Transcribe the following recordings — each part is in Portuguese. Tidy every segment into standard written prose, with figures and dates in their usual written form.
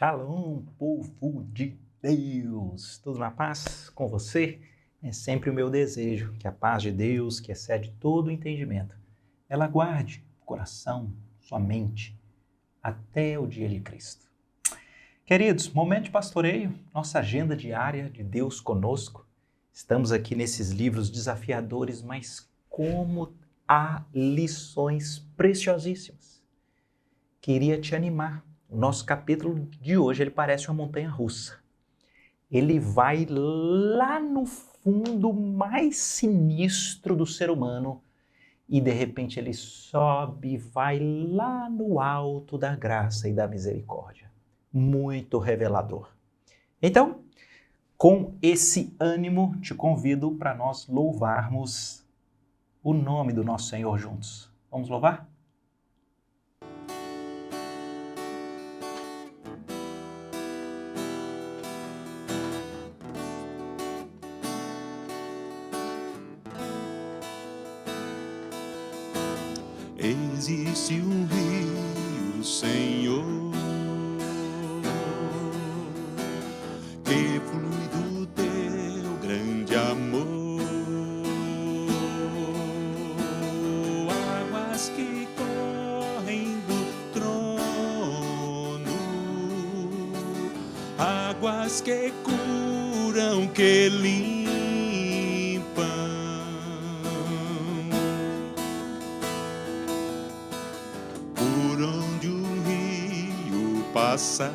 Shalom, povo de Deus! Tudo na paz com você? É sempre o meu desejo que a paz de Deus, que excede todo o entendimento, ela guarde o coração, sua mente, até o dia de Cristo. Queridos, momento de pastoreio, nossa agenda diária de Deus conosco. Estamos aqui nesses livros desafiadores, mas como há lições preciosíssimas. Queria te animar. O nosso capítulo de hoje, ele parece uma montanha-russa. Ele vai lá no fundo mais sinistro do ser humano e, de repente, ele sobe e vai lá no alto da graça e da misericórdia. Muito revelador. Então, com esse ânimo, te convido para nós louvarmos o nome do nosso Senhor juntos. Vamos louvar? Existe um rio, Senhor, que flui do teu grande amor, águas que correm do trono, águas que curam, que limpam. Passar,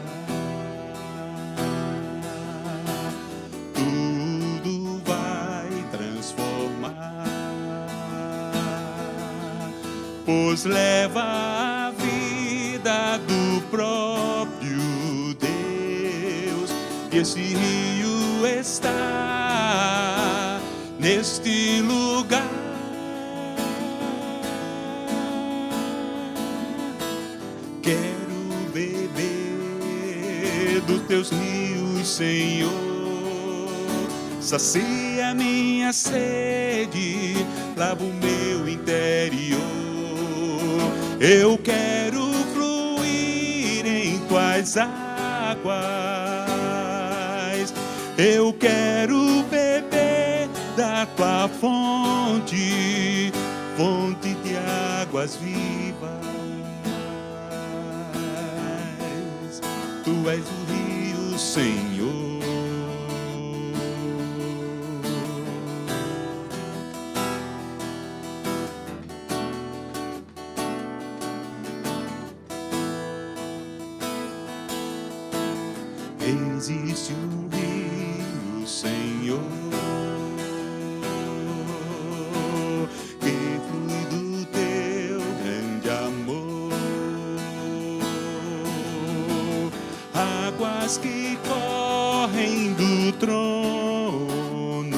tudo vai transformar, pois leva a vida do próprio Deus, e esse rio está neste lugar. Quero beber dos teus rios, Senhor, sacia minha sede, lava o meu interior. Eu quero fluir em tuas águas, eu quero beber da tua fonte, fonte de águas vivas. Tu és o rio, Senhor. Existe um rio, Senhor, que flui do teu grande amor, águas que correm do trono,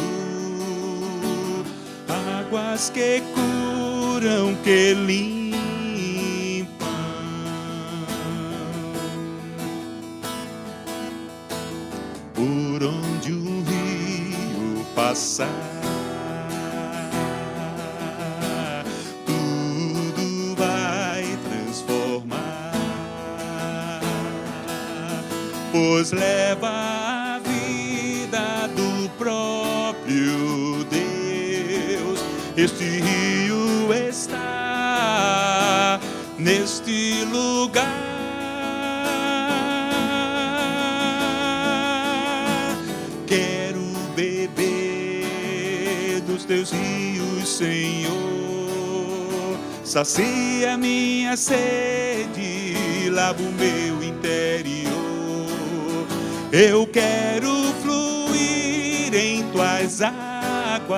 águas que curam, que limpam. Por onde um rio passar, tudo vai transformar, pois leva a vida do próprio Deus. Este rio está neste lugar. Quero beber dos teus rios, Senhor, sacia minha sede, lava o meu interior. Eu quero fluir em tuas águas,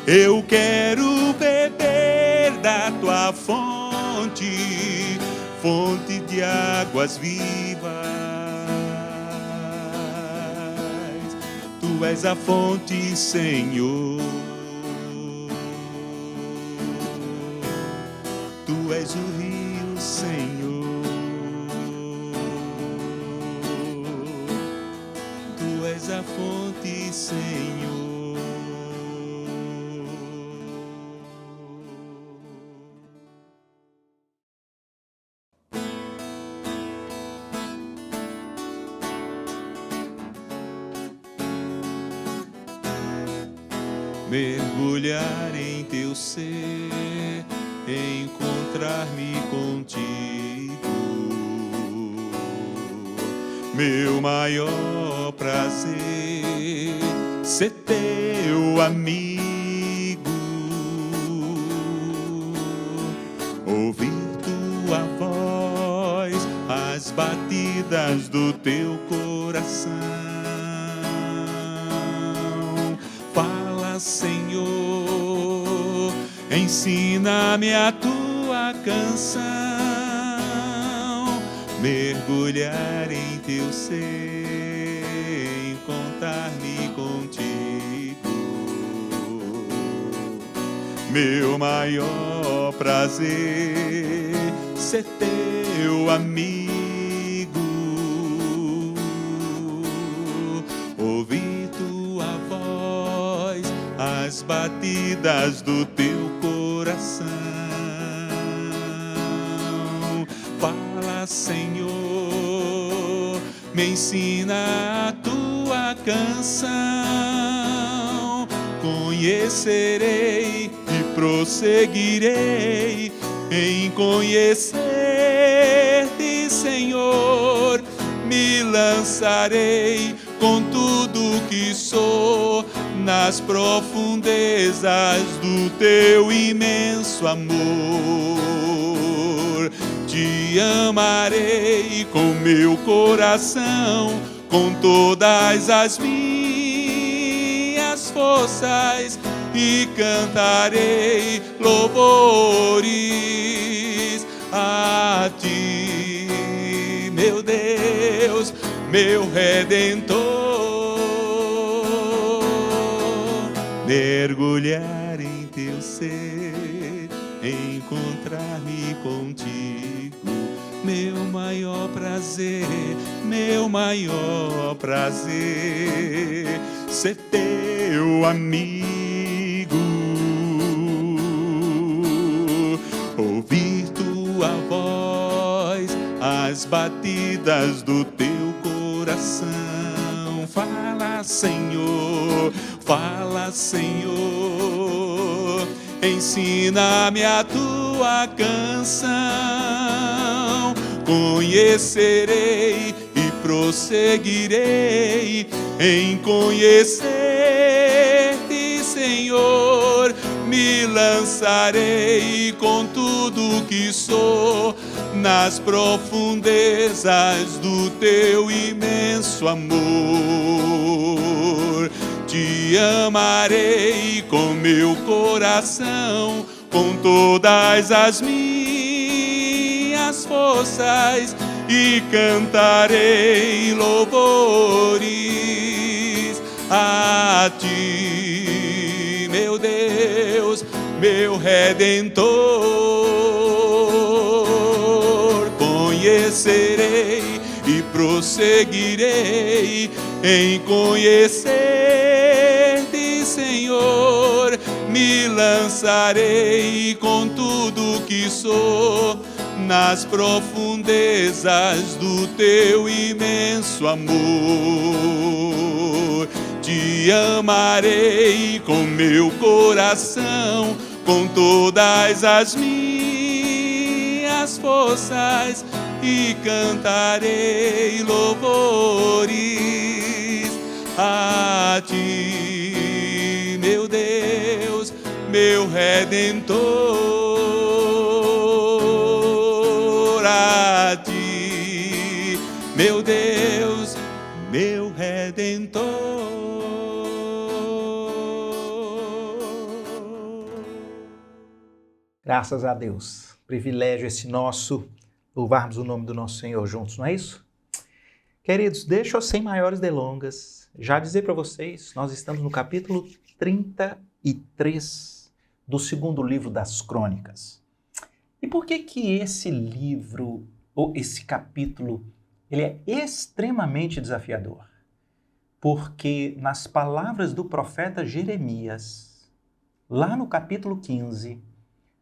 eu quero beber da tua fonte, fonte de águas vivas. Tu és a fonte, Senhor. Tu és o rio, Senhor. Tu és a fonte, Senhor. mergulhar em teu ser, encontrar-me contigo. Meu maior prazer, ser teu amigo, ouvir tua voz, as batidas do teu coração. Fala, Senhor, ensina-me a tua canção, mergulhar em teu ser, encontrar-me contigo. Meu maior prazer, ser teu amigo, ouvir tua voz, as batidas do teu coração. Fala, Senhor, me ensina a tua canção, conhecerei e prosseguirei em conhecer-te, Senhor. Me lançarei com tudo que sou nas profundezas do teu imenso amor. Te amarei com meu coração, com todas as minhas forças, e cantarei louvores a ti, meu Deus, meu Redentor. Mergulhar em teu ser, encontrar-me contigo, meu maior prazer, meu maior prazer, ser teu amigo, ouvir tua voz, as batidas do teu coração. Fala, Senhor, fala, Senhor, ensina-me a tua canção, conhecerei e prosseguirei em conhecer-te, Senhor. Me lançarei com tudo que sou nas profundezas do teu imenso amor. Te amarei com meu coração, com todas as minhas forças, e cantarei louvores a ti, meu Deus, meu Redentor. Conhecerei e prosseguirei em conhecer-te, Senhor. Me lançarei com tudo que sou nas profundezas do teu imenso amor. Te amarei com meu coração, com todas as minhas forças, e cantarei louvores a ti, meu Deus, meu Redentor, a ti, meu Deus, meu Redentor. Graças a Deus. Privilégio esse nosso, louvarmos o nome do nosso Senhor juntos, não é isso? Queridos, deixa eu sem maiores delongas já dizer para vocês, nós estamos no capítulo 33 do segundo livro das Crônicas. E por que que esse livro, ou esse capítulo, ele é extremamente desafiador? Porque nas palavras do profeta Jeremias, lá no capítulo 15,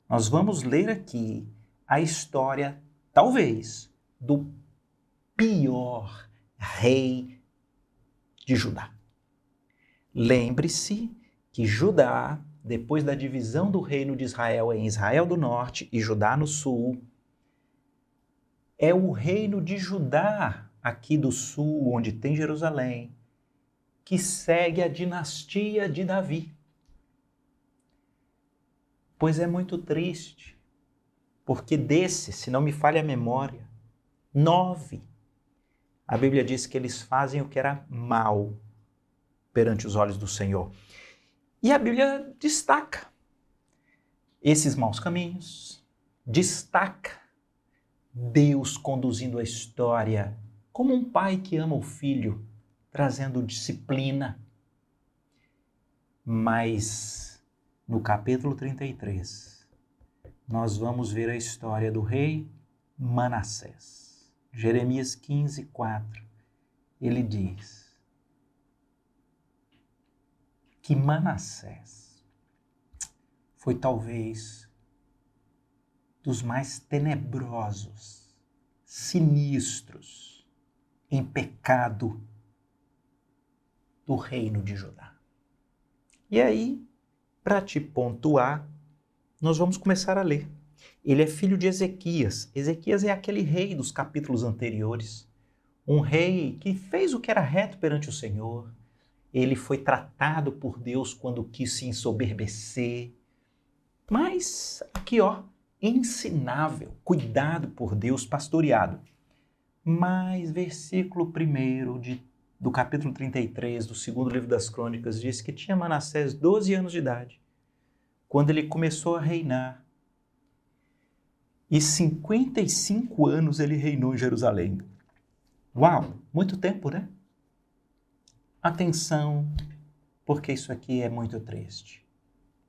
nós vamos ler aqui a história, talvez, do pior rei de Judá. Lembre-se que Judá, depois da divisão do reino de Israel em Israel do Norte e Judá no Sul, é o reino de Judá, aqui do Sul, onde tem Jerusalém, que segue a dinastia de Davi. Pois é muito triste, porque desses, se não me falha a memória, 9, a Bíblia diz que eles fazem o que era mal perante os olhos do Senhor. E a Bíblia destaca esses maus caminhos, destaca Deus conduzindo a história como um pai que ama o filho, trazendo disciplina. Mas no capítulo 33, nós vamos ver a história do rei Manassés. Jeremias 15, 4, ele diz que Manassés foi talvez dos mais tenebrosos, sinistros, em pecado do reino de Judá. E aí, para te pontuar, nós vamos começar a ler. Ele é filho de Ezequias. Ezequias é aquele rei dos capítulos anteriores, um rei que fez o que era reto perante o Senhor. Ele foi tratado por Deus quando quis se ensoberbecer. Mas aqui, ensinável, cuidado por Deus, pastoreado. Mas versículo 1 do capítulo 33 do segundo livro das Crônicas diz que tinha Manassés 12 anos de idade, quando ele começou a reinar. E 55 anos ele reinou em Jerusalém. Uau, muito tempo, né? Atenção, porque isso aqui é muito triste.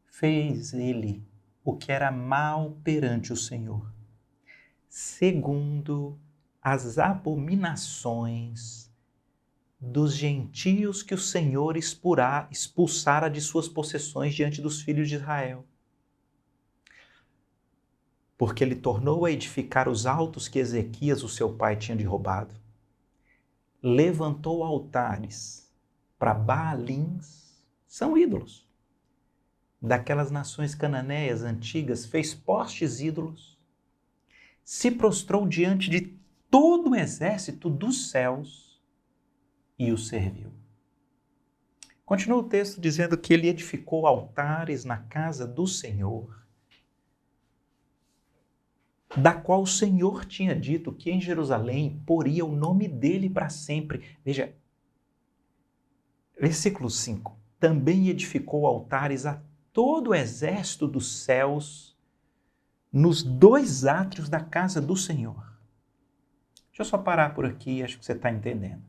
Fez ele o que era mal perante o Senhor, segundo as abominações dos gentios que o Senhor expulsara de suas possessões diante dos filhos de Israel. Porque ele tornou a edificar os altos que Ezequias, o seu pai, tinha derrubado. Levantou altares para Baalins, são ídolos. Daquelas nações cananeias antigas, fez postes ídolos, se prostrou diante de todo o exército dos céus e o serviu. Continua o texto dizendo que ele edificou altares na casa do Senhor, da qual o Senhor tinha dito que em Jerusalém poria o nome dele para sempre. Veja, versículo 5. Também edificou altares a todo o exército dos céus nos 2 átrios da casa do Senhor. Deixa eu só parar por aqui, acho que você está entendendo.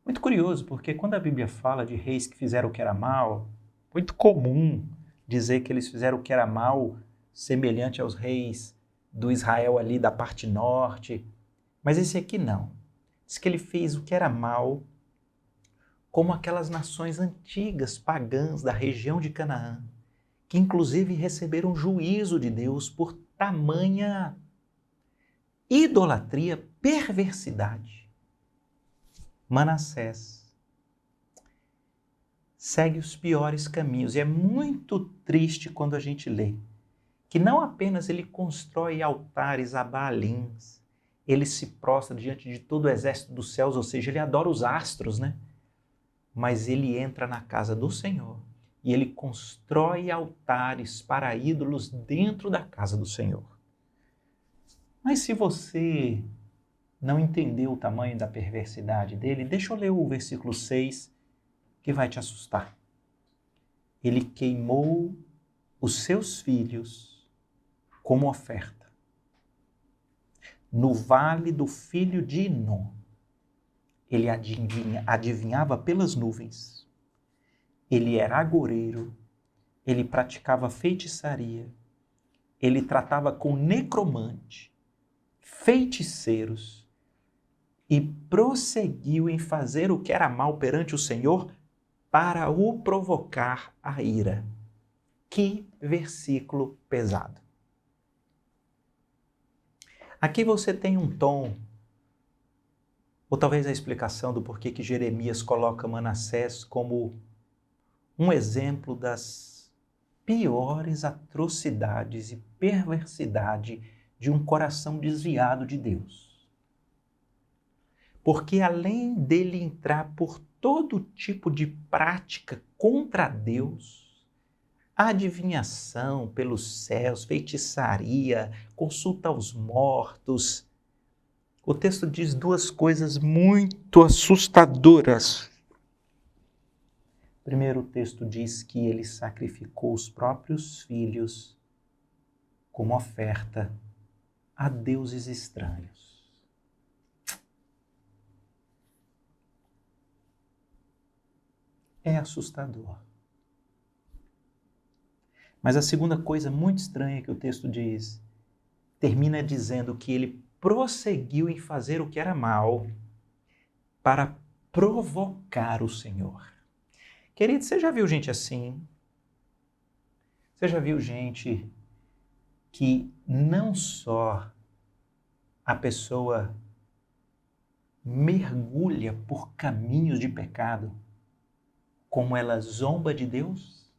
Muito curioso, porque quando a Bíblia fala de reis que fizeram o que era mal, muito comum dizer que eles fizeram o que era mal semelhante aos reis do Israel ali da parte norte. Mas esse aqui não. Diz que ele fez o que era mal como aquelas nações antigas, pagãs da região de Canaã, que inclusive receberam juízo de Deus por tamanha idolatria, perversidade. Manassés segue os piores caminhos. E é muito triste quando a gente lê que não apenas ele constrói altares a Baalins, ele se prostra diante de todo o exército dos céus, ou seja, ele adora os astros, né? Mas ele entra na casa do Senhor e ele constrói altares para ídolos dentro da casa do Senhor. Mas se você não entendeu o tamanho da perversidade dele, deixa eu ler o versículo 6, que vai te assustar. Ele queimou os seus filhos como oferta no vale do filho de Inom. Ele adivinhava pelas nuvens. Ele era agoureiro. Ele praticava feitiçaria. Ele tratava com necromante, feiticeiros, e prosseguiu em fazer o que era mal perante o Senhor para o provocar a ira. Que versículo pesado. Aqui você tem um tom, ou talvez a explicação do porquê que Jeremias coloca Manassés como um exemplo das piores atrocidades e perversidade de um coração desviado de Deus. Porque além dele entrar por todo tipo de prática contra Deus, adivinhação pelos céus, feitiçaria, consulta aos mortos, o texto diz duas coisas muito assustadoras. Primeiro, o texto diz que ele sacrificou os próprios filhos como oferta a deuses estranhos. É assustador. Mas a segunda coisa muito estranha que o texto diz, termina dizendo que ele prosseguiu em fazer o que era mal para provocar o Senhor. Querido, você já viu gente assim? Você já viu gente que não só a pessoa mergulha por caminhos de pecado, como ela zomba de Deus?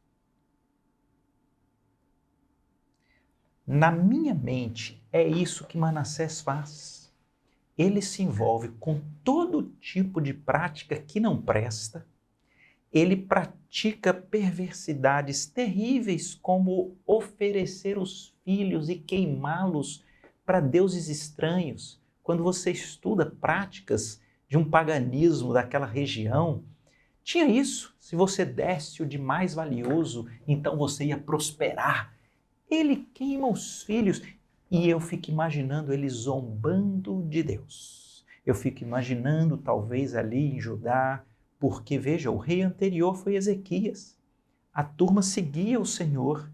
Na minha mente, é isso que Manassés faz. Ele se envolve com todo tipo de prática que não presta. Ele pratica perversidades terríveis, como oferecer os filhos e queimá-los para deuses estranhos. Quando você estuda práticas de um paganismo daquela região, tinha isso. Se você desse o de mais valioso, então você ia prosperar. Ele queima os filhos e eu fico imaginando ele zombando de Deus. Eu fico imaginando talvez ali em Judá, porque veja, o rei anterior foi Ezequias. A turma seguia o Senhor.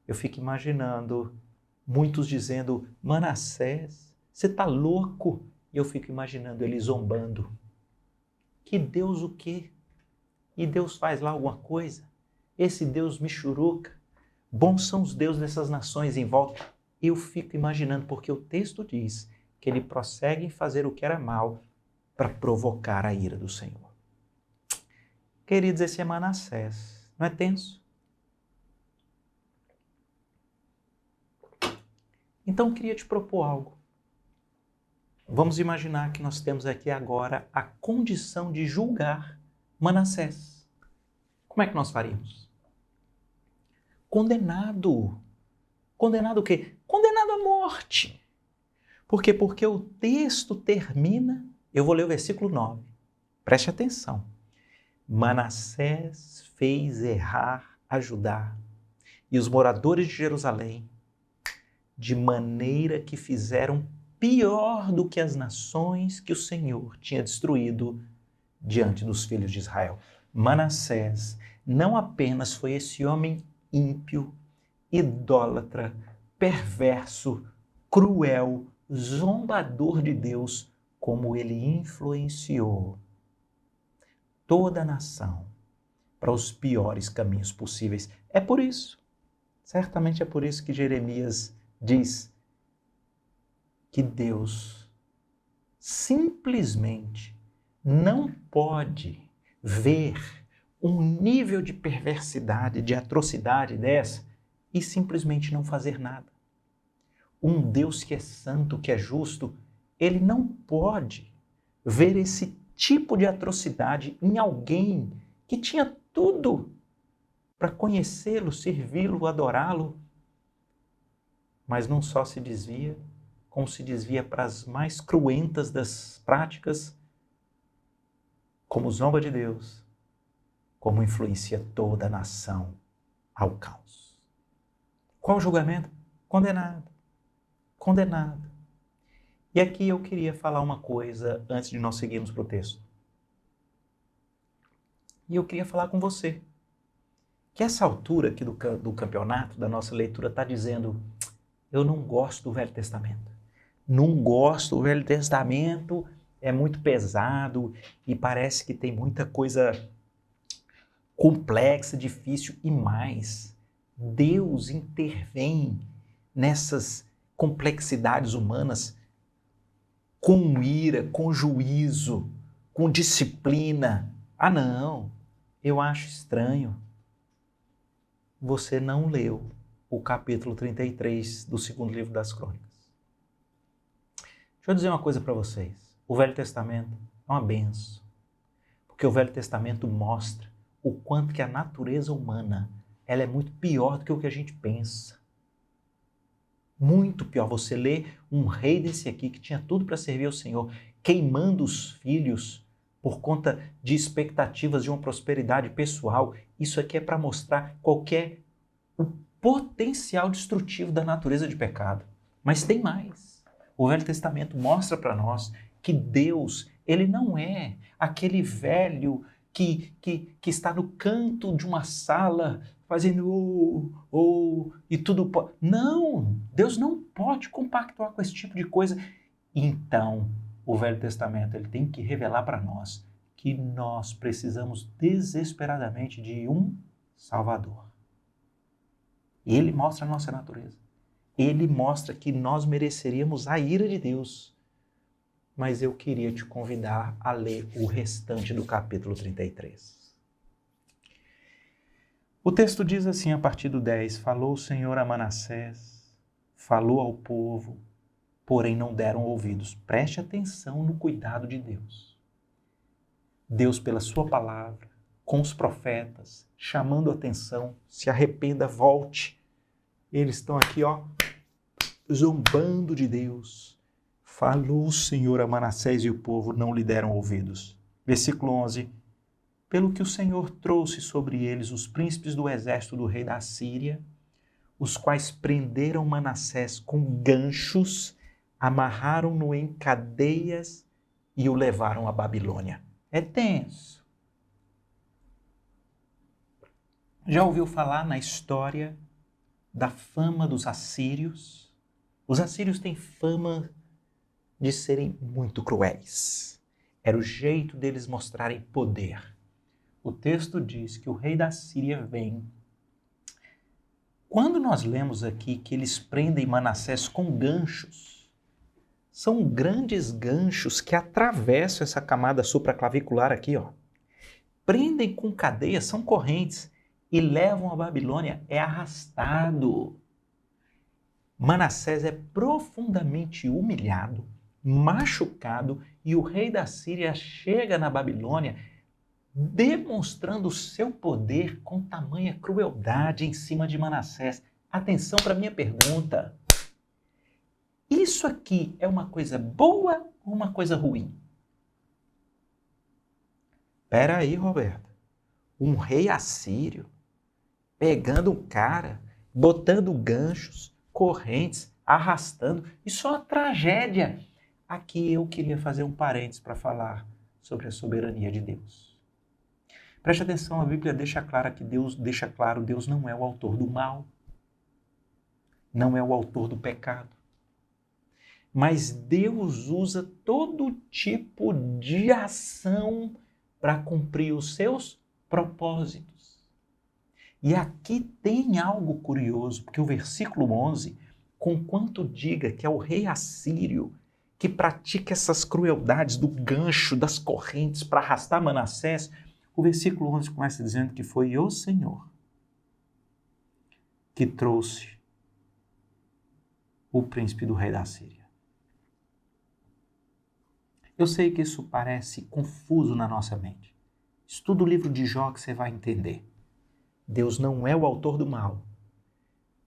Eu fico imaginando muitos dizendo, Manassés, você está louco? E eu fico imaginando ele zombando. Que Deus o quê? E Deus faz lá alguma coisa? Esse Deus michuruca? Bons são os deuses dessas nações em volta. Eu fico imaginando, porque o texto diz que ele prossegue em fazer o que era mal para provocar a ira do Senhor. Queridos, esse é Manassés. Não é tenso? Então, eu queria te propor algo. Vamos imaginar que nós temos aqui agora a condição de julgar Manassés. Como é que nós faríamos? Condenado. Condenado o quê? Condenado à morte. Por quê? Porque o texto termina, eu vou ler o versículo 9. Preste atenção. Manassés fez errar a Judá e os moradores de Jerusalém, de maneira que fizeram pior do que as nações que o Senhor tinha destruído diante dos filhos de Israel. Manassés não apenas foi esse homem ímpio, idólatra, perverso, cruel, zombador de Deus, como ele influenciou toda a nação para os piores caminhos possíveis. É por isso, certamente é por isso que Jeremias diz que Deus simplesmente não pode ver um nível de perversidade, de atrocidade dessa e simplesmente não fazer nada. Um Deus que é santo, que é justo, ele não pode ver esse tipo de atrocidade em alguém que tinha tudo para conhecê-lo, servi-lo, adorá-lo, mas não só se desvia, como se desvia para as mais cruentas das práticas, como zomba de Deus, como influencia toda a nação ao caos. Qual o julgamento? Condenado. Condenado. E aqui eu queria falar uma coisa antes de nós seguirmos para o texto. E eu queria falar com você. Que essa altura aqui do campeonato, da nossa leitura, está dizendo, eu não gosto do Velho Testamento. Não gosto do Velho Testamento, é muito pesado e parece que tem muita coisa complexa, difícil e mais. Deus intervém nessas complexidades humanas com ira, com juízo, com disciplina. Ah, não, eu acho estranho. você não leu o capítulo 33 do segundo livro das Crônicas. Deixa eu dizer uma coisa para vocês. O Velho Testamento é uma benção, porque o Velho Testamento mostra o quanto que a natureza humana ela é muito pior do que o que a gente pensa. Muito pior. Você lê um rei desse aqui que tinha tudo para servir ao Senhor, queimando os filhos por conta de expectativas de uma prosperidade pessoal. Isso aqui é para mostrar o potencial destrutivo da natureza de pecado. Mas tem mais. O Velho Testamento mostra para nós que Deus, ele não é aquele velho que está no canto de uma sala fazendo e tudo pode. Não! Deus não pode compactuar com esse tipo de coisa. Então, o Velho Testamento ele tem que revelar para nós que nós precisamos desesperadamente de um Salvador. Ele mostra a nossa natureza. Ele mostra que nós mereceríamos a ira de Deus. Mas eu queria te convidar a ler o restante do capítulo 33. O texto diz assim a partir do 10, falou o Senhor a Manassés, falou ao povo, porém não deram ouvidos. Preste atenção no cuidado de Deus. Deus, pela sua palavra, com os profetas, chamando a atenção, se arrependa, volte. Eles estão aqui, zombando de Deus. Falou o Senhor a Manassés e o povo não lhe deram ouvidos. Versículo 11. Pelo que o Senhor trouxe sobre eles os príncipes do exército do rei da Síria, os quais prenderam Manassés com ganchos, amarraram-no em cadeias e o levaram à Babilônia. É tenso. Já ouviu falar na história da fama dos assírios? Os assírios têm fama de serem muito cruéis. Era o jeito deles mostrarem poder. O texto diz que o rei da Síria vem. Quando nós lemos aqui que eles prendem Manassés com ganchos, são grandes ganchos que atravessam essa camada supraclavicular aqui, Prendem com cadeias, são correntes, e levam a Babilônia, é arrastado. Manassés é profundamente humilhado, machucado, e o rei da Síria chega na Babilônia demonstrando o seu poder com tamanha crueldade em cima de Manassés. Atenção para a minha pergunta. Isso aqui é uma coisa boa ou uma coisa ruim? Espera aí, Roberto. Um rei assírio pegando um cara, botando ganchos, correntes, arrastando. Isso é uma tragédia. Aqui eu queria fazer um parênteses para falar sobre a soberania de Deus. Preste atenção, a Bíblia deixa claro que Deus não é o autor do mal, não é o autor do pecado. Mas Deus usa todo tipo de ação para cumprir os seus propósitos. E aqui tem algo curioso, porque o versículo 11, conquanto diga que é o rei assírio que pratica essas crueldades do gancho, das correntes para arrastar Manassés, o versículo 11 começa dizendo que foi o Senhor que trouxe o príncipe do rei da Síria. Eu sei que isso parece confuso na nossa mente. Estuda o livro de Jó que você vai entender. Deus não é o autor do mal,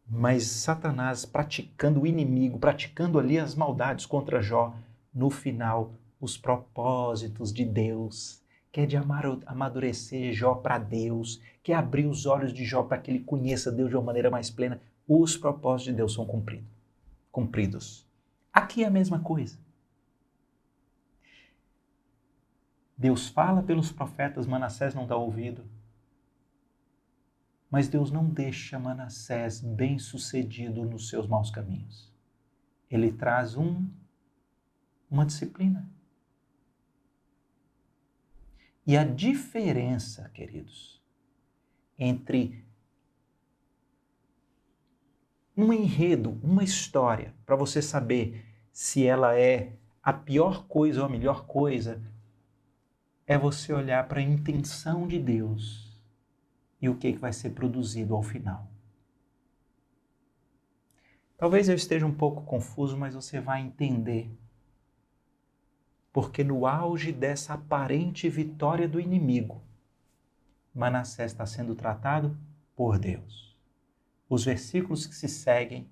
mas Satanás praticando o inimigo, praticando ali as maldades contra Jó, no final, os propósitos de Deus, que é de amadurecer Jó para Deus, que é abrir os olhos de Jó para que ele conheça Deus de uma maneira mais plena, os propósitos de Deus são cumpridos. Aqui é a mesma coisa. Deus fala pelos profetas, Manassés não dá ouvido. Mas Deus não deixa Manassés bem-sucedido nos seus maus caminhos. Ele traz uma disciplina. E a diferença, queridos, entre um enredo, uma história, para você saber se ela é a pior coisa ou a melhor coisa, é você olhar para a intenção de Deus e o que vai ser produzido ao final. Talvez eu esteja um pouco confuso, mas você vai entender. Porque no auge dessa aparente vitória do inimigo, Manassés está sendo tratado por Deus. Os versículos que se seguem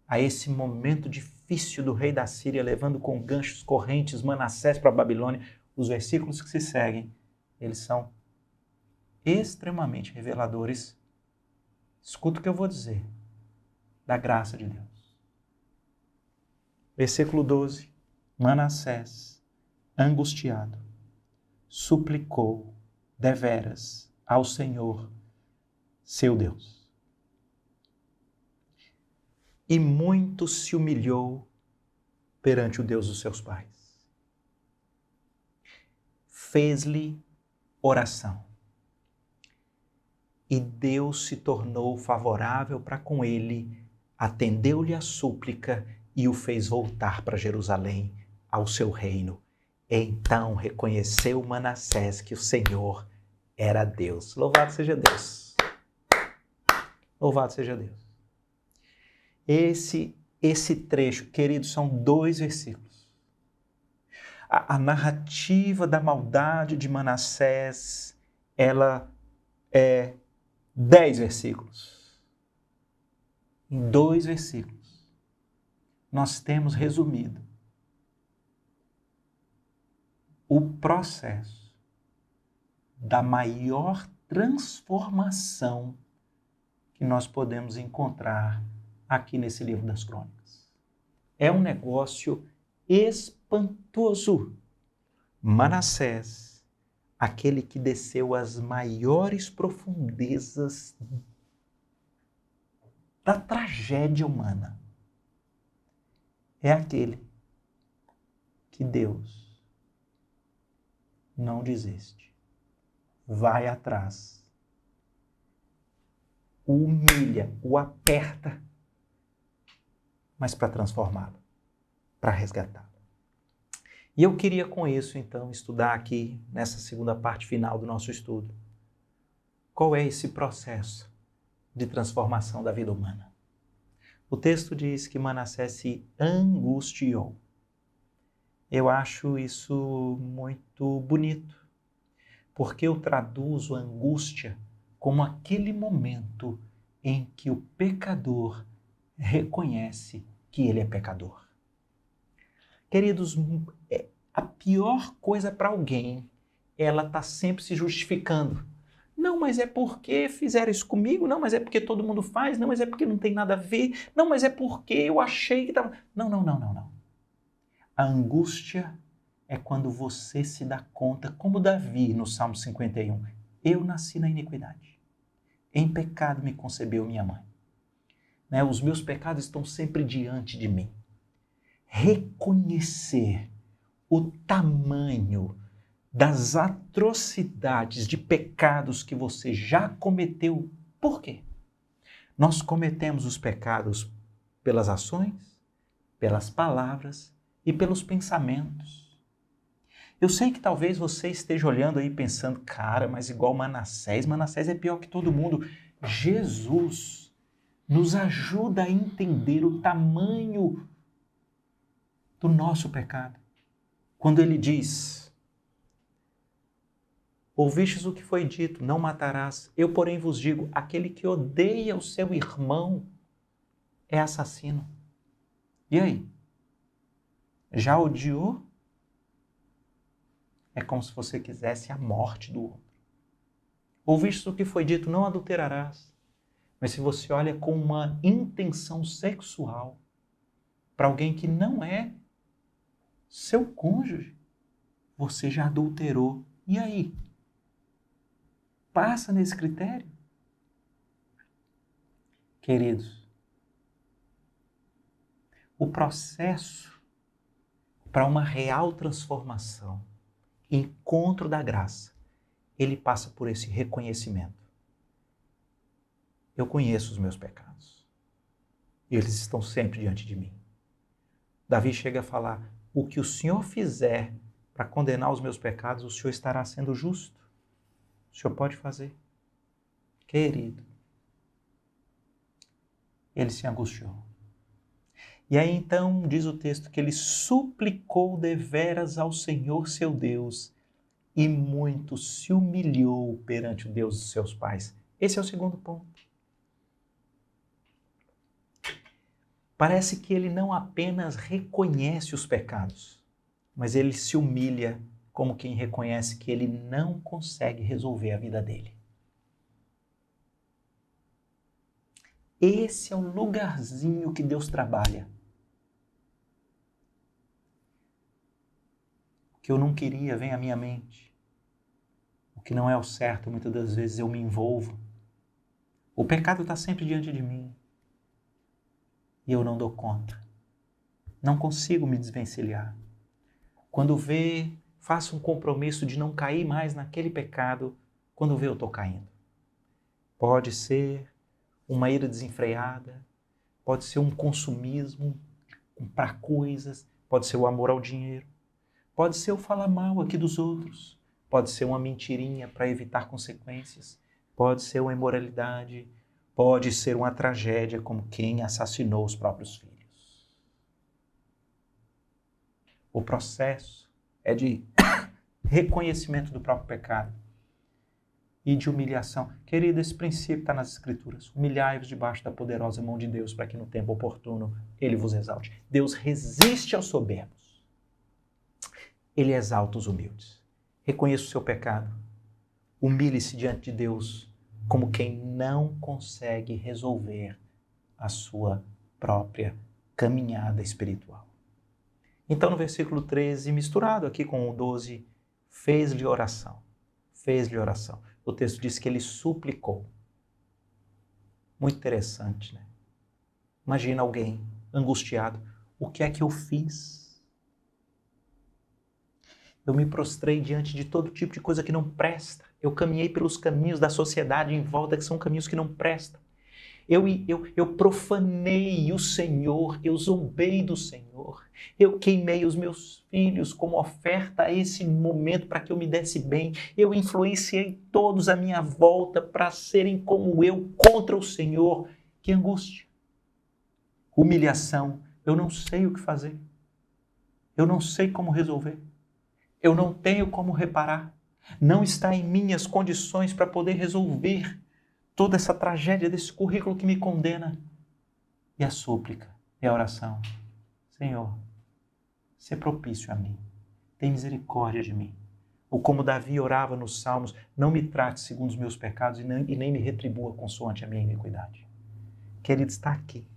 a esse momento difícil do rei da Síria, levando com ganchos correntes Manassés para a Babilônia, os versículos que se seguem, eles são extremamente reveladores. Escuta o que eu vou dizer, da graça de Deus. Versículo 12, Manassés, angustiado, suplicou deveras ao Senhor, seu Deus. E muito se humilhou perante o Deus dos seus pais. Fez-lhe oração. E Deus se tornou favorável para com ele, atendeu-lhe a súplica e o fez voltar para Jerusalém, ao seu reino. Então reconheceu Manassés que o Senhor era Deus. Louvado seja Deus. Louvado seja Deus. Esse trecho, queridos, são 2 versículos. A narrativa da maldade de Manassés, ela é 10 versículos. Em 2 versículos, nós temos resumido o processo da maior transformação que nós podemos encontrar aqui nesse livro das Crônicas. É um negócio espantoso. Manassés, aquele que desceu às maiores profundezas da tragédia humana, é aquele que Deus não desiste, vai atrás, o humilha, o aperta, mas para transformá-lo, para resgatá-lo. E eu queria com isso, então, estudar aqui, nessa segunda parte final do nosso estudo, qual é esse processo de transformação da vida humana. O texto diz que Manassés se angustiou. Eu acho isso muito bonito, porque eu traduzo angústia como aquele momento em que o pecador reconhece que ele é pecador. Queridos, a pior coisa para alguém, ela está sempre se justificando. Não, mas é porque fizeram isso comigo. Não, mas é porque todo mundo faz. Não, mas é porque não tem nada a ver. Não, mas é porque eu achei que estava... Não. A angústia é quando você se dá conta, como Davi no Salmo 51. Eu nasci na iniquidade. Em pecado me concebeu minha mãe. Né? Os meus pecados estão sempre diante de mim. Reconhecer o tamanho das atrocidades de pecados que você já cometeu. Por quê? Nós cometemos os pecados pelas ações, pelas palavras e pelos pensamentos. Eu sei que talvez você esteja olhando aí pensando, cara, mas igual Manassés é pior que todo mundo. Jesus nos ajuda a entender o tamanho do nosso pecado. Quando ele diz, ouvistes o que foi dito, não matarás. Eu, porém, vos digo, aquele que odeia o seu irmão é assassino. E aí? Já odiou? É como se você quisesse a morte do outro. Ouvistes o que foi dito, não adulterarás. Mas se você olha com uma intenção sexual para alguém que não é seu cônjuge, você já adulterou. E aí? Passa nesse critério? Queridos, o processo para uma real transformação, encontro da graça, ele passa por esse reconhecimento. Eu conheço os meus pecados. Eles estão sempre diante de mim. Davi chega a falar, o que o Senhor fizer para condenar os meus pecados, o Senhor estará sendo justo. O Senhor pode fazer. Querido, ele se angustiou. E aí então diz o texto que ele suplicou deveras ao Senhor seu Deus e muito se humilhou perante o Deus dos seus pais. Esse é o segundo ponto. Parece que ele não apenas reconhece os pecados, mas ele se humilha como quem reconhece que ele não consegue resolver a vida dele. Esse é o lugarzinho que Deus trabalha. O que eu não queria vem à minha mente. O que não é o certo, muitas das vezes eu me envolvo. O pecado está sempre diante de mim. E eu não dou conta. Não consigo me desvencilhar. Quando vê, faço um compromisso de não cair mais naquele pecado. Quando vê, eu estou caindo. Pode ser uma ira desenfreada, pode ser um consumismo, comprar coisas, pode ser o amor ao dinheiro, pode ser o falar mal aqui dos outros, pode ser uma mentirinha para evitar consequências, pode ser uma imoralidade, pode ser uma tragédia como quem assassinou os próprios filhos. O processo é de reconhecimento do próprio pecado e de humilhação. Querido, esse princípio está nas Escrituras. Humilhai-vos debaixo da poderosa mão de Deus, para que no tempo oportuno Ele vos exalte. Deus resiste aos soberbos. Ele exalta os humildes. Reconheça o seu pecado. Humilhe-se diante de Deus como quem não consegue resolver a sua própria caminhada espiritual. Então, no versículo 13, misturado aqui com o 12, fez-lhe oração. Fez-lhe oração. O texto diz que ele suplicou. Muito interessante, né? Imagina alguém angustiado. O que é que eu fiz? Eu me prostrei diante de todo tipo de coisa que não presta. Eu caminhei pelos caminhos da sociedade em volta, que são caminhos que não prestam. Eu profanei o Senhor, eu zombei do Senhor, eu queimei os meus filhos como oferta a esse momento para que eu me desse bem, eu influenciei todos à minha volta para serem como eu contra o Senhor. Que angústia, humilhação, eu não sei o que fazer, eu não sei como resolver, eu não tenho como reparar, não está em minhas condições para poder resolver toda essa tragédia desse currículo que me condena. E a súplica, e a oração. Senhor, sê propício a mim. Tem misericórdia de mim. Ou como Davi orava nos Salmos, não me trate segundo os meus pecados e nem me retribua consoante a minha iniquidade. Querido, está aqui.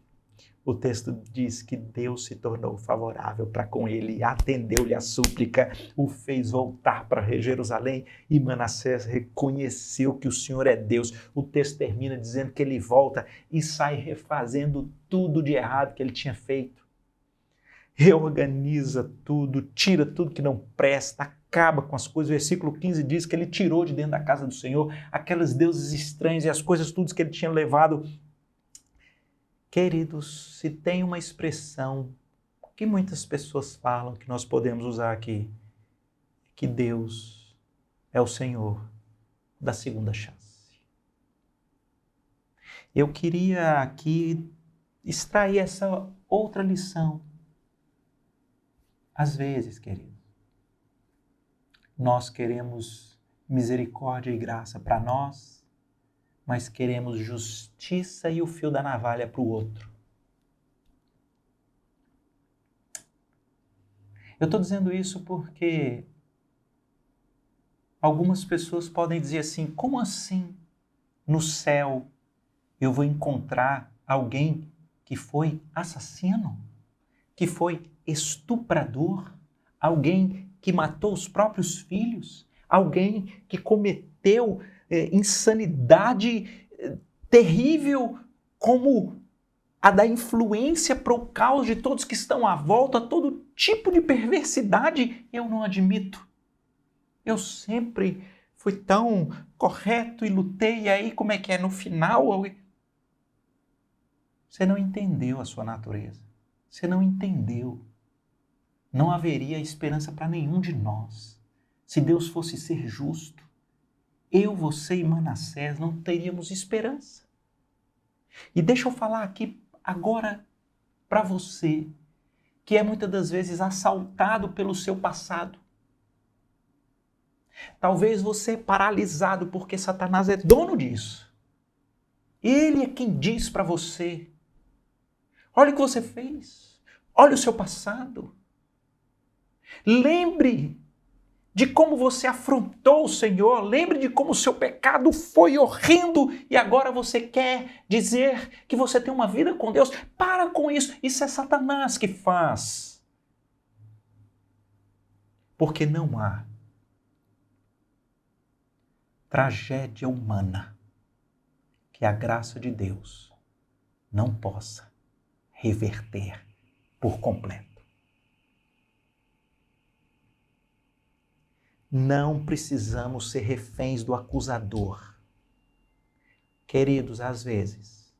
O texto diz que Deus se tornou favorável para com ele, atendeu-lhe a súplica, o fez voltar para Jerusalém e Manassés reconheceu que o Senhor é Deus. O texto termina dizendo que ele volta e sai refazendo tudo de errado que ele tinha feito. Reorganiza tudo, tira tudo que não presta, acaba com as coisas. O versículo 15 diz que ele tirou de dentro da casa do Senhor aqueles deuses estranhos e as coisas tudo que ele tinha levado. Queridos, se tem uma expressão que muitas pessoas falam, que nós podemos usar aqui, que Deus é o Senhor da segunda chance. Eu queria aqui extrair essa outra lição. Às vezes, queridos, nós queremos misericórdia e graça para nós, mas queremos justiça e o fio da navalha para o outro. Eu estou dizendo isso porque algumas pessoas podem dizer assim, como assim no céu eu vou encontrar alguém que foi assassino, que foi estuprador, alguém que matou os próprios filhos, alguém que cometeu insanidade terrível como a da influência para o caos de todos que estão à volta, todo tipo de perversidade, eu não admito. Eu sempre fui tão correto e lutei, e aí como é que é no final? Você não entendeu a sua natureza. Você não entendeu. Não haveria esperança para nenhum de nós se Deus fosse ser justo. eu, você e Manassés não teríamos esperança. E deixa eu falar aqui agora para você, que é muitas das vezes assaltado pelo seu passado. Talvez você é paralisado porque Satanás é dono disso. Ele é quem diz para você: olha o que você fez, olha o seu passado. Lembre de como você afrontou o Senhor, lembre de como o seu pecado foi horrendo e agora você quer dizer que você tem uma vida com Deus. Para com isso, isso é Satanás que faz. Porque não há tragédia humana que a graça de Deus não possa reverter por completo. Não precisamos ser reféns do acusador. Queridos, às vezes,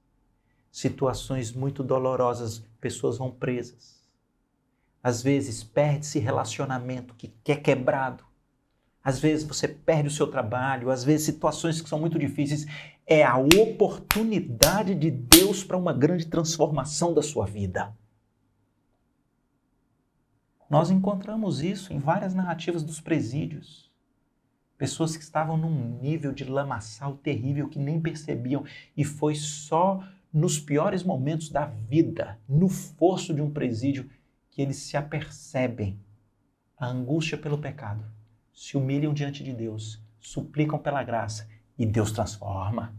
situações muito dolorosas, pessoas vão presas. Às vezes, perde-se relacionamento que é quebrado. Às vezes, você perde o seu trabalho. Às vezes, situações que são muito difíceis. É a oportunidade de Deus para uma grande transformação da sua vida. Nós encontramos isso em várias narrativas dos presídios. Pessoas que estavam num nível de lamaçal terrível que nem percebiam. E foi só nos piores momentos da vida, no fosso de um presídio, que eles se apercebem a angústia pelo pecado, se humilham diante de Deus, suplicam pela graça e Deus transforma.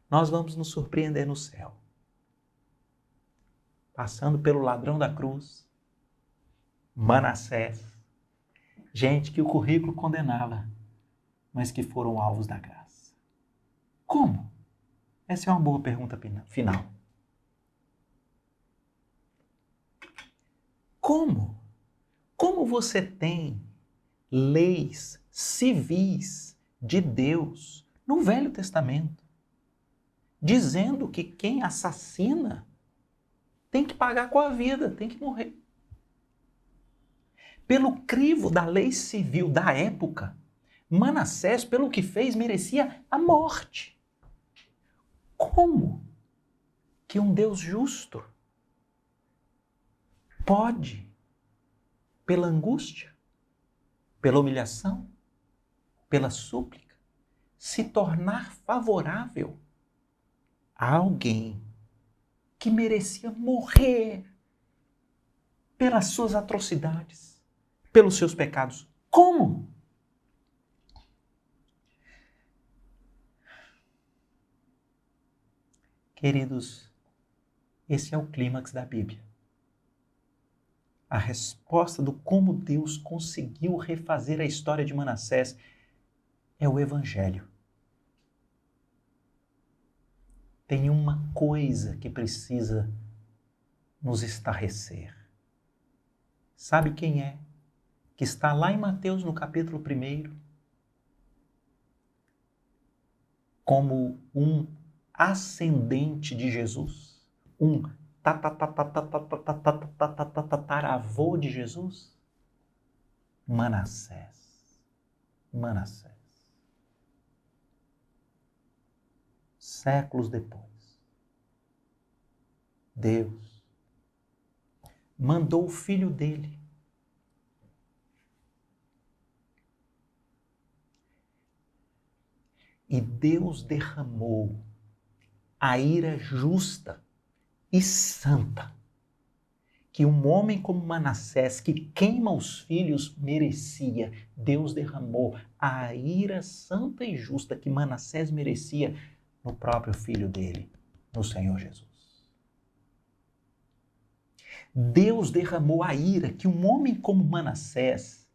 Nós vamos nos surpreender no céu. Passando pelo ladrão da cruz, Manassés, gente que o currículo condenava, mas que foram alvos da graça. Como? Essa é uma boa pergunta final. Como? Como você tem leis civis de Deus no Velho Testamento, dizendo que quem assassina tem que pagar com a vida, tem que morrer? Pelo crivo da lei civil da época, Manassés, pelo que fez, merecia a morte. Como que um Deus justo pode, pela angústia, pela humilhação, pela súplica, se tornar favorável a alguém que merecia morrer pelas suas atrocidades, pelos seus pecados? Como? Queridos, esse é o clímax da Bíblia. A resposta do como Deus conseguiu refazer a história de Manassés é o Evangelho. Tem uma coisa que precisa nos estarrecer. Sabe quem é? Que está lá em Mateus, no capítulo 1, como um ascendente de Jesus, um tataravô de Jesus, Manassés. Séculos depois, Deus mandou o filho dele e Deus derramou a ira justa e santa que um homem como Manassés, que queima os filhos, merecia. Deus derramou a ira santa e justa que Manassés merecia no próprio filho dele, no Senhor Jesus. Deus derramou a ira que um homem como Manassés,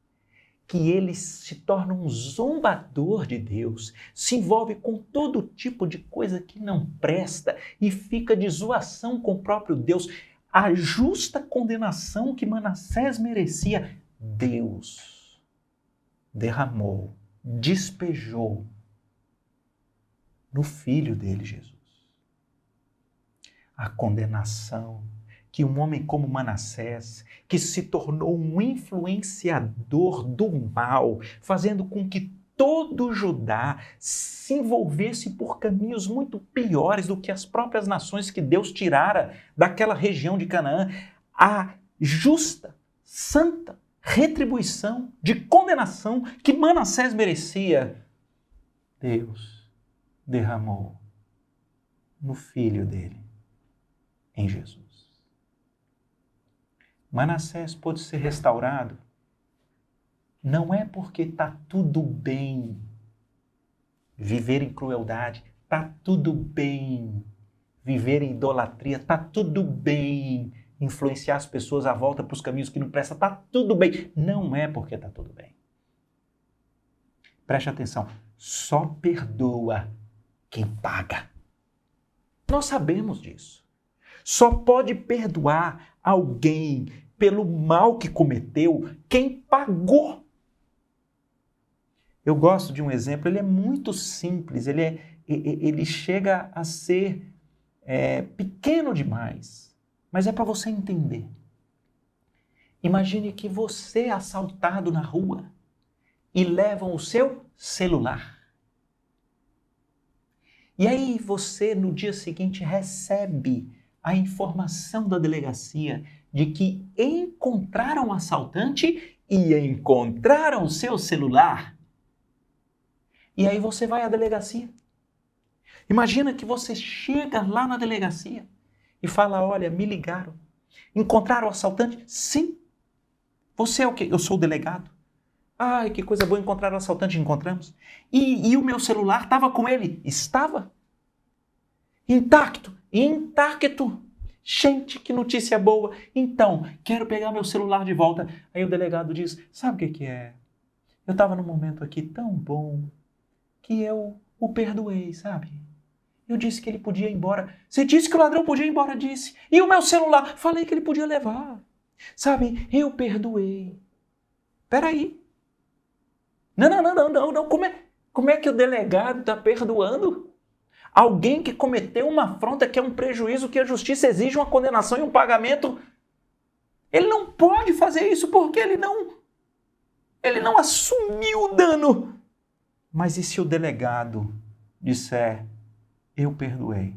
que ele se torna um zombador de Deus, se envolve com todo tipo de coisa que não presta e fica de zoação com o próprio Deus. A justa condenação que Manassés merecia, Deus derramou, despejou no filho dele, Jesus. A condenação que um homem como Manassés, que se tornou um influenciador do mal, fazendo com que todo Judá se envolvesse por caminhos muito piores do que as próprias nações que Deus tirara daquela região de Canaã, a justa, santa retribuição de condenação que Manassés merecia, Deus derramou no filho dele, em Jesus. Manassés pôde ser restaurado não é porque está tudo bem viver em crueldade, está tudo bem viver em idolatria, está tudo bem influenciar as pessoas à volta para os caminhos que não prestam, está tudo bem. Não é porque está tudo bem. Preste atenção, só perdoa quem paga. Nós sabemos disso. Só pode perdoar alguém pelo mal que cometeu quem pagou. Eu gosto de um exemplo, ele é muito simples, ele chega a ser pequeno demais, mas é para você entender. Imagine que você é assaltado na rua e levam o seu celular. E aí você, no dia seguinte, recebe a informação da delegacia de que encontraram o assaltante e encontraram o seu celular. E aí você vai à delegacia. Imagina que você chega lá na delegacia e fala, olha, me ligaram. Encontraram o assaltante? Sim. Você é o quê? Eu sou o delegado. Ai, que coisa boa, encontraram o assaltante, encontramos. E o meu celular estava com ele? Estava. Intacto. Intacto. Gente, que notícia boa. Então, quero pegar meu celular de volta. Aí o delegado diz, sabe o que é? Eu estava num momento aqui tão bom que eu o perdoei, sabe? Eu disse que ele podia ir embora. Você disse que o ladrão podia ir embora, disse. E o meu celular? Falei que ele podia levar. Sabe, eu perdoei. Peraí. Não. Como é que o delegado está perdoando? Alguém que cometeu uma afronta, que é um prejuízo, que a justiça exige uma condenação e um pagamento. Ele não pode fazer isso porque ele não assumiu o dano. Mas e se o delegado disser, eu perdoei?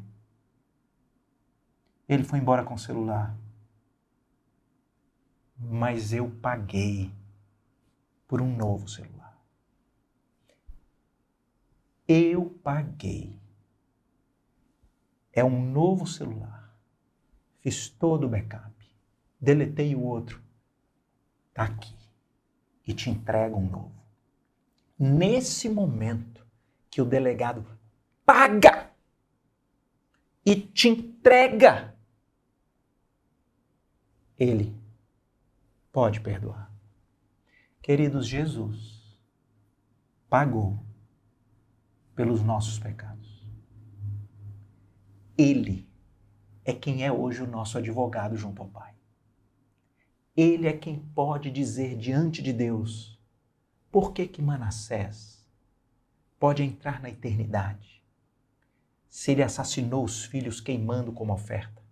Ele foi embora com o celular. Mas eu paguei por um novo celular. Eu paguei. É um novo celular. Fiz todo o backup. Deletei o outro. Está aqui. E te entrego um novo. Nesse momento que o delegado paga e te entrega, ele pode perdoar. Queridos, Jesus pagou pelos nossos pecados. Ele é quem é hoje o nosso advogado junto ao Pai. Ele é quem pode dizer diante de Deus por que Manassés pode entrar na eternidade se ele assassinou os filhos queimando como oferta,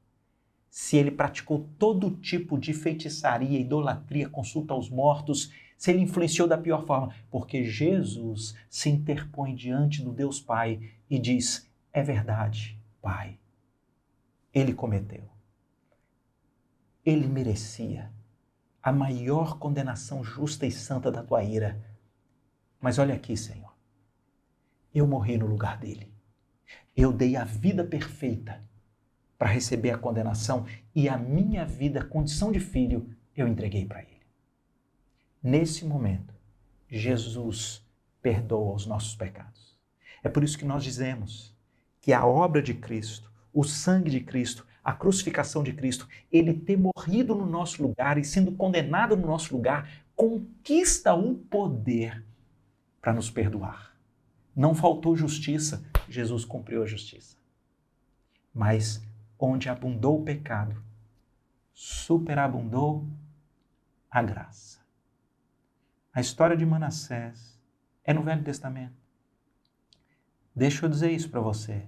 se ele praticou todo tipo de feitiçaria, idolatria, consulta aos mortos, se ele influenciou da pior forma, porque Jesus se interpõe diante do Deus Pai e diz, é verdade, Pai, ele cometeu. Ele merecia a maior condenação justa e santa da tua ira. Mas olha aqui, Senhor, eu morri no lugar dele. Eu dei a vida perfeita para receber a condenação e a minha vida, a condição de filho, eu entreguei para ele. Nesse momento, Jesus perdoa os nossos pecados. É por isso que nós dizemos que a obra de Cristo, o sangue de Cristo, a crucificação de Cristo, ele ter morrido no nosso lugar e sendo condenado no nosso lugar, conquista o poder para nos perdoar. Não faltou justiça, Jesus cumpriu a justiça. Mas onde abundou o pecado, superabundou a graça. A história de Manassés é no Velho Testamento. Deixa eu dizer isso para você.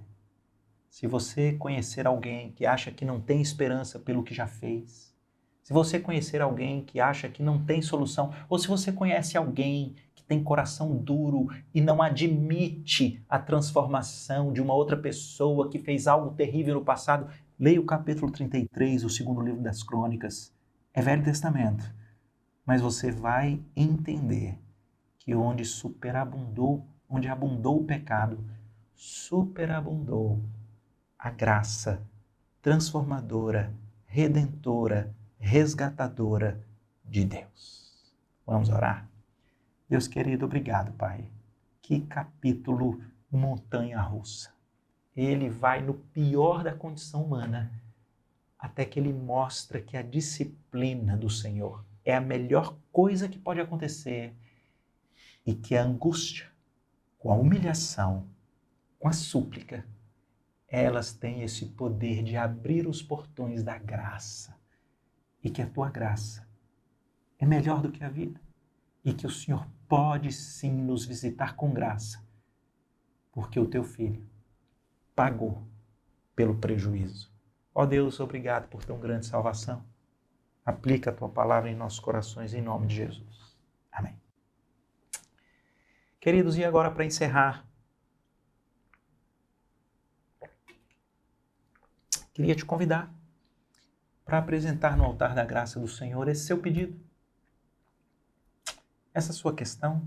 Se você conhecer alguém que acha que não tem esperança pelo que já fez, se você conhecer alguém que acha que não tem solução, ou se você conhece alguém que tem coração duro e não admite a transformação de uma outra pessoa que fez algo terrível no passado, leia o capítulo 33, o segundo livro das Crônicas. É Velho Testamento, mas você vai entender que onde abundou o pecado, superabundou a graça transformadora, redentora, resgatadora de Deus. Vamos orar? Deus querido, obrigado, Pai. Que capítulo montanha-russa. Ele vai no pior da condição humana, até que ele mostra que a disciplina do Senhor é a melhor coisa que pode acontecer e que a angústia, com a humilhação, com a súplica, elas têm esse poder de abrir os portões da graça e que a tua graça é melhor do que a vida e que o Senhor pode sim nos visitar com graça, porque o teu Filho pagou pelo prejuízo. Ó Deus, obrigado por tão grande salvação. Aplica a tua palavra em nossos corações, em nome de Jesus. Amém. Queridos, e agora para encerrar, queria te convidar para apresentar no altar da graça do Senhor esse seu pedido, essa sua questão,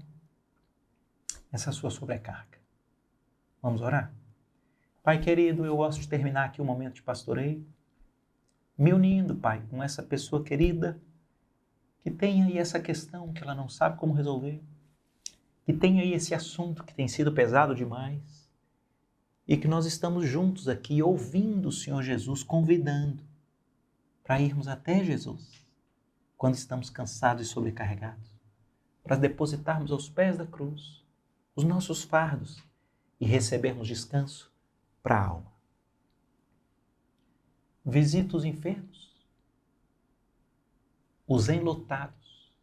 essa sua sobrecarga. Vamos orar? Pai querido, eu gosto de terminar aqui o momento de pastoreio, me unindo, Pai, com essa pessoa querida que tem aí essa questão que ela não sabe como resolver, que tem aí esse assunto que tem sido pesado demais e que nós estamos juntos aqui ouvindo o Senhor Jesus convidando para irmos até Jesus quando estamos cansados e sobrecarregados, para depositarmos aos pés da cruz os nossos fardos e recebermos descanso para a alma. Visita os enfermos, os enlutados,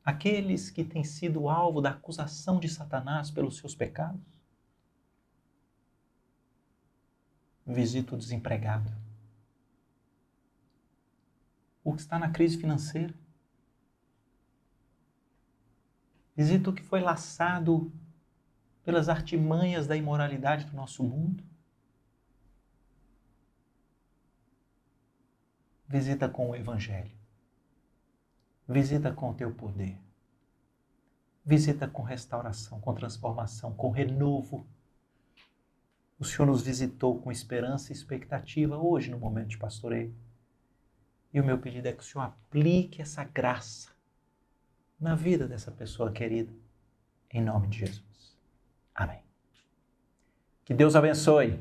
aqueles que têm sido alvo da acusação de Satanás pelos seus pecados. Visita o desempregado, o que está na crise financeira. Visita o que foi laçado pelas artimanhas da imoralidade do nosso mundo. Visita com o Evangelho. Visita com o teu poder. Visita com restauração, com transformação, com renovo. O Senhor nos visitou com esperança e expectativa hoje no momento de pastoreio. E o meu pedido é que o Senhor aplique essa graça na vida dessa pessoa querida, em nome de Jesus. Amém. Que Deus abençoe.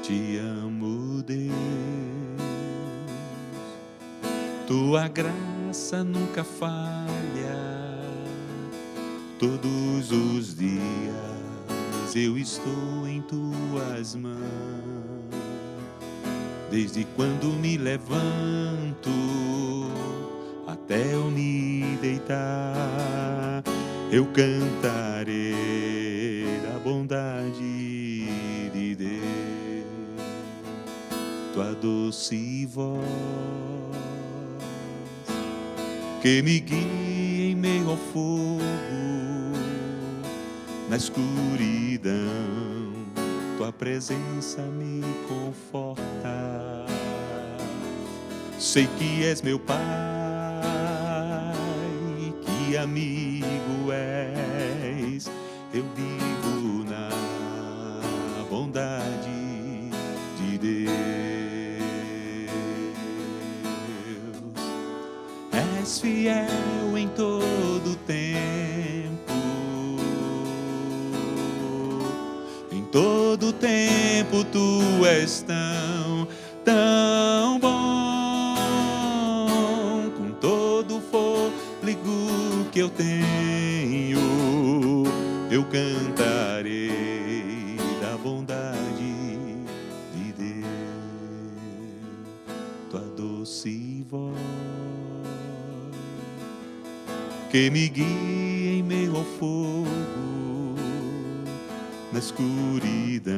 Te amo, Deus, tua graça nunca falha. Todos os dias eu estou em tuas mãos. Desde quando me levanto até eu me deitar, eu cantarei da bondade de Deus. Tua doce voz que me guia em meio ao fogo, na escuridão, tua presença me conforta. Sei que és meu Pai, que amigo és. Eu vivo na bondade de Deus. És fiel em todo tempo. Em todo tempo tu és tão bom. Com todo o fôlego que eu tenho, eu cantarei da bondade de Deus. Tua doce voz que me guia em meio ao fogo, na escuridão.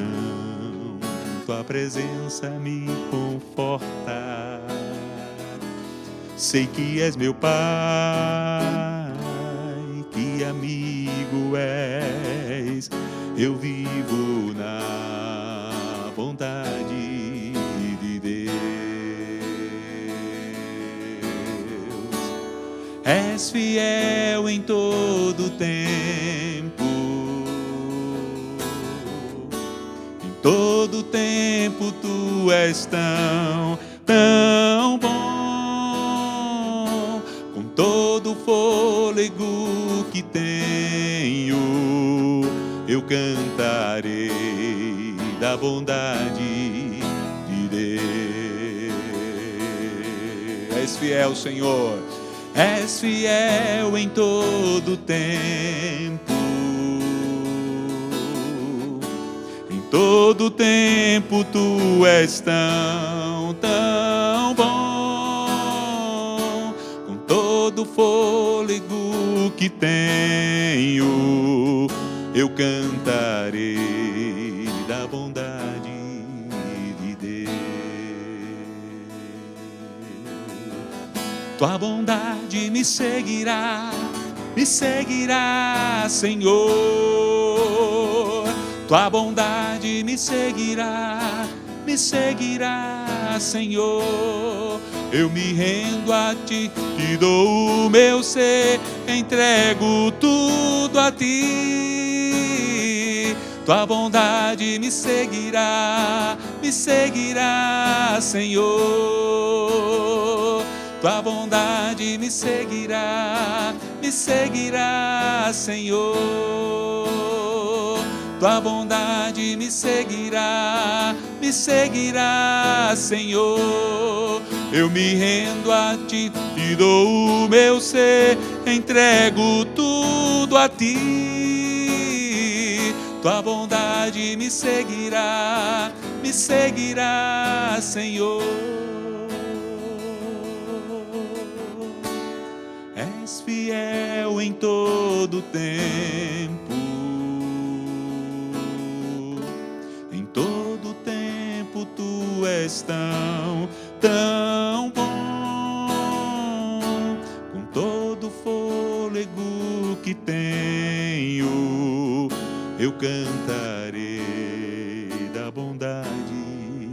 Tua presença me conforta. Sei que és meu Pai, que amigo és. Eu vivo na bondade de Deus. És fiel em todo tempo. Em todo tempo tu és tão bom. Com todo o fôlego que tenho, eu cantarei da bondade de Deus. És fiel, Senhor. És fiel em todo tempo. Em todo tempo tu és tão bom. Com todo o fôlego que tenho, eu cantarei da bondade de Deus. Tua bondade me seguirá, Senhor. Tua bondade me seguirá, Senhor. Eu me rendo a ti, te dou o meu ser, entrego tudo a ti. Tua bondade me seguirá, Senhor. Tua bondade me seguirá, Senhor. Tua bondade me seguirá, Senhor. Eu me rendo a ti, te dou o meu ser, entrego tudo a ti. Tua bondade me seguirá, Senhor. És fiel em todo tempo. Em todo tempo tu és tão bom. Com todo o fôlego que tenho, eu cantarei da bondade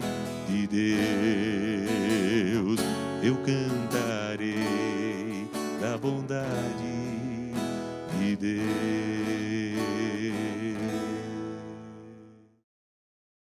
de Deus. Eu cantarei da bondade de Deus.